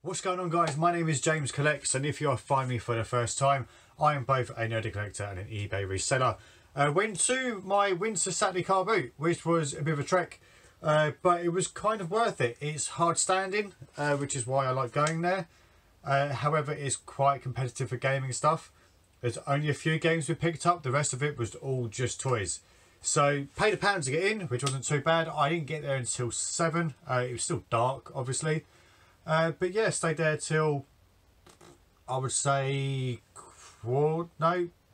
What's going on, guys? My name is James Collects, and if you are finding me for the first time, I am both a nerdy collector and an eBay reseller. Went to my winter Saturday car boot, which was a bit of a trek, but it was kind of worth it. It's hard standing, which is why I like going there. However, it's quite competitive for gaming stuff. There's only a few games we picked up. The rest of it was all just toys. So paid £1 to get in, which wasn't too bad. I didn't get there until 7. It was still dark, obviously. But yeah, stayed there till, I would say, 20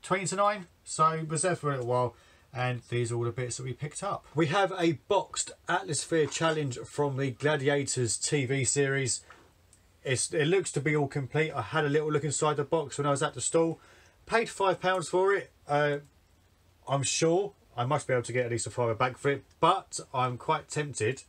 to 9. So was there for a little while, and these are all the bits that we picked up. We have a boxed Atmosphere challenge from the Gladiators TV series. It looks to be all complete. I had a little look inside the box when I was at the stall. Paid £5 for it. I'm sure I must be able to get at least a £5 back for it, but I'm quite tempted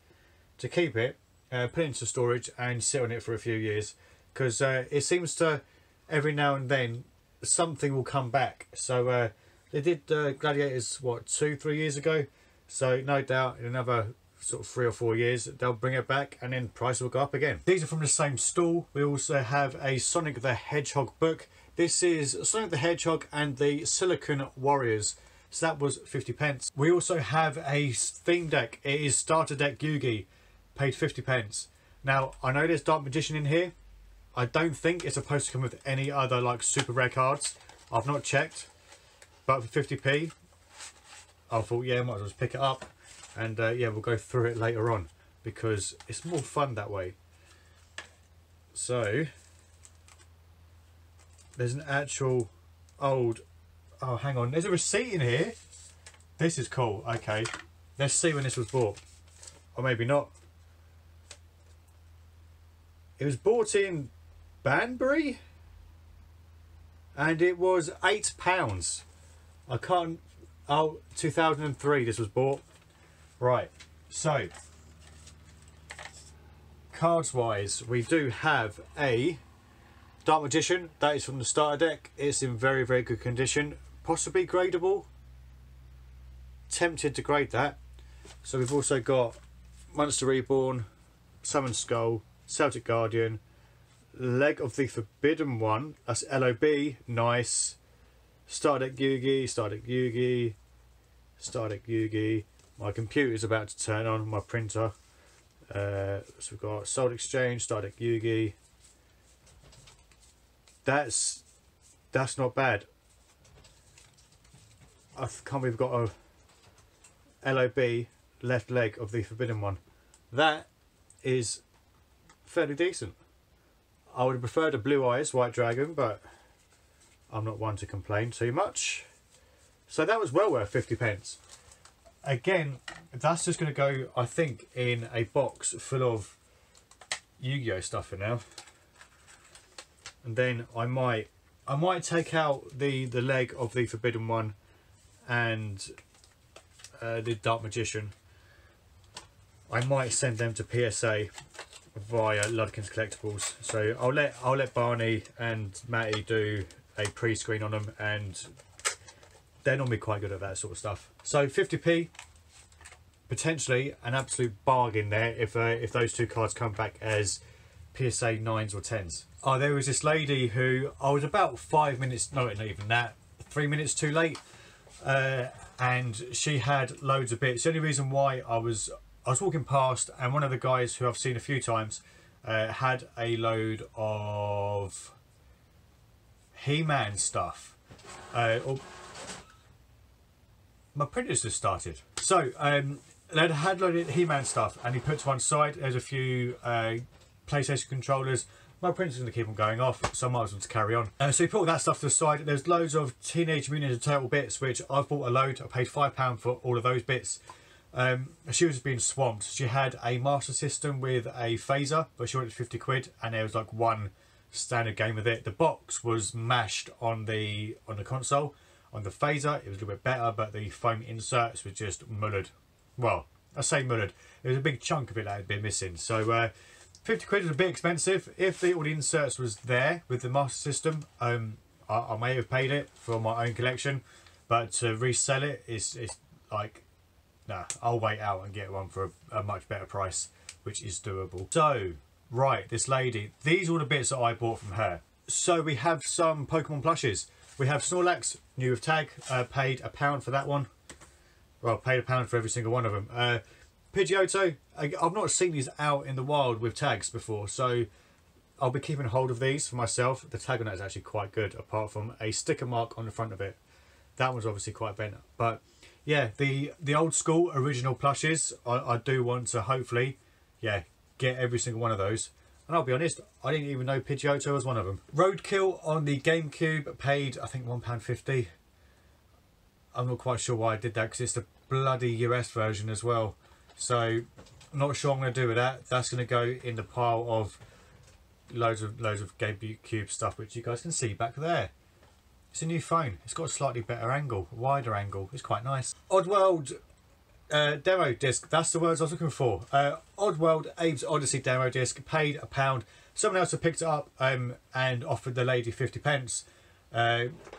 to keep it, put it into storage and sit on it for a few years, because it seems to every now and then something will come back. So they did Gladiators, what, 2-3 years ago, so no doubt in another sort of 3 or 4 years they'll bring it back and then price will go up again. These are from the same stall. We also have a Sonic the Hedgehog book. This is Sonic the Hedgehog and the Silicon Warriors. So that was 50p. We also have a theme deck. It is Starter Deck Yugi. Paid 50p. Now, I know there's Dark Magician in here. I don't think it's supposed to come with any other like super rare cards. I've not checked. But for 50p, I thought, yeah, I might as well just pick it up. And yeah, we'll go through it later on, because it's more fun that way. So there's an actual old, oh hang on, there's a receipt in here. This is cool. Okay, let's see when this was bought, or maybe not. It was bought in Banbury and it was £8. I can't, oh, 2003 this was bought. Right, so cards wise, we do have a Dark Magician. That is from the starter deck. It's in very, very good condition, possibly gradable. Tempted to grade that. So we've also got Monster Reborn, Summon Skull, Celtic Guardian, Leg of the Forbidden One, that's LOB, nice. Starter Deck Yugi, Starter Deck Yugi, Starter Deck Yugi. My computer's about to turn on, my printer. So we've got Soul Exchange, Starter Deck Yugi. That's not bad. I can't believe we've got a LOB left leg of the Forbidden One. That is fairly decent. I would have preferred a Blue Eyes White Dragon, but I'm not one to complain too much. So that was well worth 50p. Again, that's just going to go, I think, in a box full of Yu-Gi-Oh stuff for now. And then I might take out the leg of the Forbidden One and the Dark Magician. I might send them to PSA via Ludkin's Collectibles. So I'll let Barney and Matty do a pre-screen on them, and they're normally quite good at that sort of stuff. So 50p, potentially an absolute bargain there if those two cards come back as PSA 9s or 10s. Oh, there was this lady who I was about 5 minutes, no, not even that, 3 minutes too late, and she had loads of bits. The only reason why I was walking past, and one of the guys who I've seen a few times had a load of He-Man stuff. My printer's just started. So they had loaded He-Man stuff, and he put to one side. There's a few PlayStation controllers. My printer's going to keep on going off, so I might as well just carry on. So he put all that stuff to the side. There's loads of Teenage Mutant Ninja Turtle bits, which I've bought a load. I paid £5 for all of those bits. She was being swamped. She had a Master System with a phaser, but she wanted 50 quid, and there was like one standard game with it. The box was mashed on the console. On the phaser, it was a little bit better, but the foam inserts were just mullered. Well, I say mullered. There was a big chunk of it that had been missing. So 50 quid was a bit expensive. If all the inserts was there with the Master System, I may have paid it for my own collection, but to resell it is like, nah, I'll wait out and get one for a much better price, which is doable. So Right, this lady. These are all the bits that I bought from her. So we have some Pokemon plushies. We have Snorlax, new with tag. Paid £1 for that one. Well, paid £1 for every single one of them. Pidgeotto. I've not seen these out in the wild with tags before, so I'll be keeping hold of these for myself. The tag on that is actually quite good, apart from a sticker mark on the front of it. That one's obviously quite bent. But yeah, the old school original plushies, I do want to hopefully, yeah, get every single one of those. And I'll be honest, I didn't even know Pidgeotto was one of them. Roadkill on the GameCube, paid I think £1.50. I'm not quite sure why I did that, because it's the bloody US version as well. So I'm not sure what I'm going to do with that. That's going to go in the pile of loads of GameCube stuff, which you guys can see back there. It's a new phone. It's got a slightly better angle, wider angle. It's quite nice. Oddworld demo disc. That's the words I was looking for. Oddworld Abe's Odyssey demo disc. Paid £1. Someone else had picked it up and offered the lady 50p.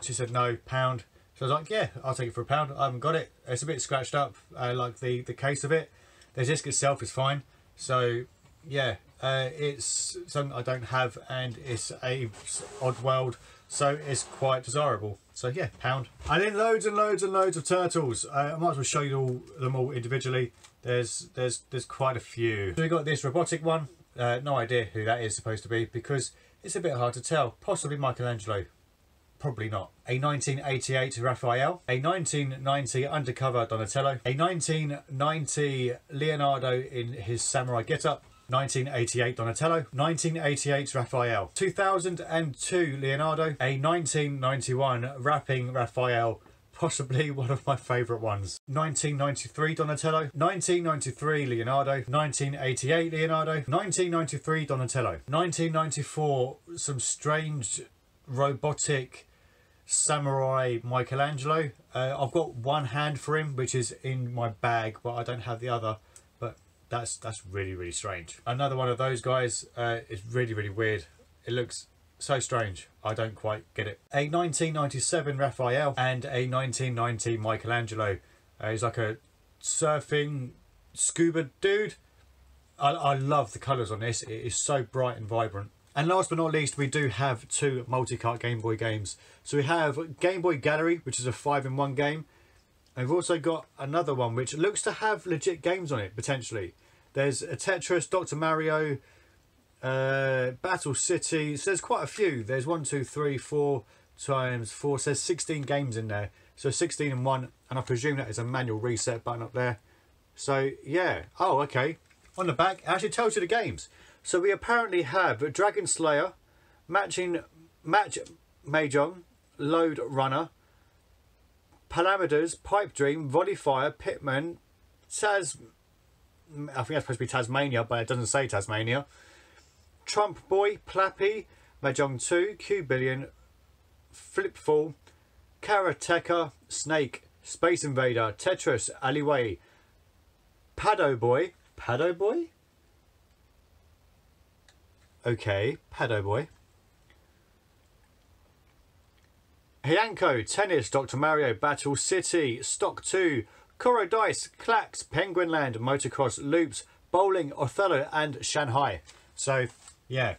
She said no, £1. So I was like, yeah, I'll take it for £1. I haven't got it. It's a bit scratched up, like the case of it. The disc itself is fine. So yeah, it's something I don't have, and it's Abe's Oddworld. So it's quite desirable. So yeah, £1. And then loads and loads and loads of turtles. I might as well show you them all individually. There's quite a few. So we got this robotic one. No idea who that is supposed to be, because it's a bit hard to tell. Possibly Michelangelo. Probably not. A 1988 Raphael. A 1990 Undercover Donatello. A 1990 Leonardo in his samurai getup. 1988 Donatello, 1988 Raphael, 2002 Leonardo, a 1991 Rapping Raphael, possibly one of my favourite ones, 1993 Donatello, 1993 Leonardo, 1988 Leonardo, 1993 Donatello, 1994 some strange robotic samurai Michelangelo. I've got one hand for him, which is in my bag, but I don't have the other. That's really, really strange. Another one of those guys is really, really weird. It looks so strange. I don't quite get it. A 1997 Raphael and a 1990 Michelangelo. He's like a surfing scuba dude. I love the colours on this. It is so bright and vibrant. And last but not least, we do have two multi-cart Game Boy games. So we have Game Boy Gallery, which is a 5-in-1 game. And we've also got another one which looks to have legit games on it, potentially. There's a Tetris, Dr. Mario, Battle City. So there's quite a few. There's 1, 2, 3, 4 times 4. So there's 16 games in there. So 16 in one. And I presume that is a manual reset button up there. So yeah. Oh, okay. On the back, it actually tells you the games. So we apparently have Dragon Slayer, Match Mahjong, Load Runner, Palamaders, Pipe Dream, Volley Fire, Pitman, I think that's supposed to be Tasmania, but it doesn't say Tasmania. Trump Boy, Plappy, Mahjong 2, Q-Billion, Flipfall, Karateka, Snake, Space Invader, Tetris, Alleyway, Pado Boy. Pado Boy? Okay, Pado Boy. Hyanko, Tennis, Dr. Mario, Battle City, Stock 2, Coro Dice, Clacks, Penguin Land, Motocross, Loops, Bowling, Othello and Shanghai. So yeah,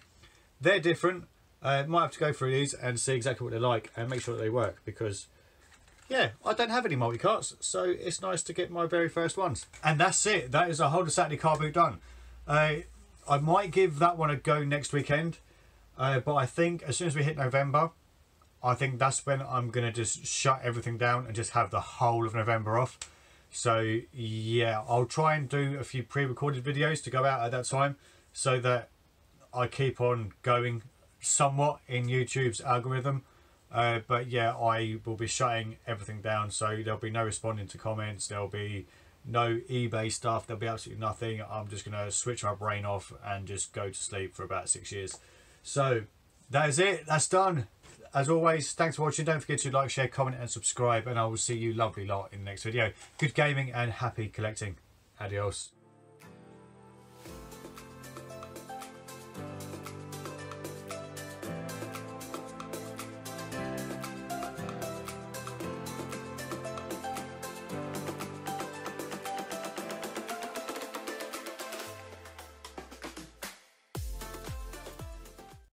they're different. Might have to go through these and see exactly what they're like and make sure that they work, because yeah, I don't have any multi-carts, so it's nice to get my very first ones. And that's it. That is a Hold a Saturday car boot done. I might give that one a go next weekend, but I think as soon as we hit November, I think that's when I'm going to just shut everything down and just have the whole of November off. So yeah, I'll try and do a few pre-recorded videos to go out at that time, so that I keep on going somewhat in YouTube's algorithm. But yeah, I will be shutting everything down, so there'll be no responding to comments, there'll be no eBay stuff, there'll be absolutely nothing. I'm just going to switch my brain off and just go to sleep for about 6 years. So that is it, that's done. As always, thanks for watching. Don't forget to like, share, comment and subscribe, and I will see you lovely lot in the next video. Good gaming and happy collecting. Adios.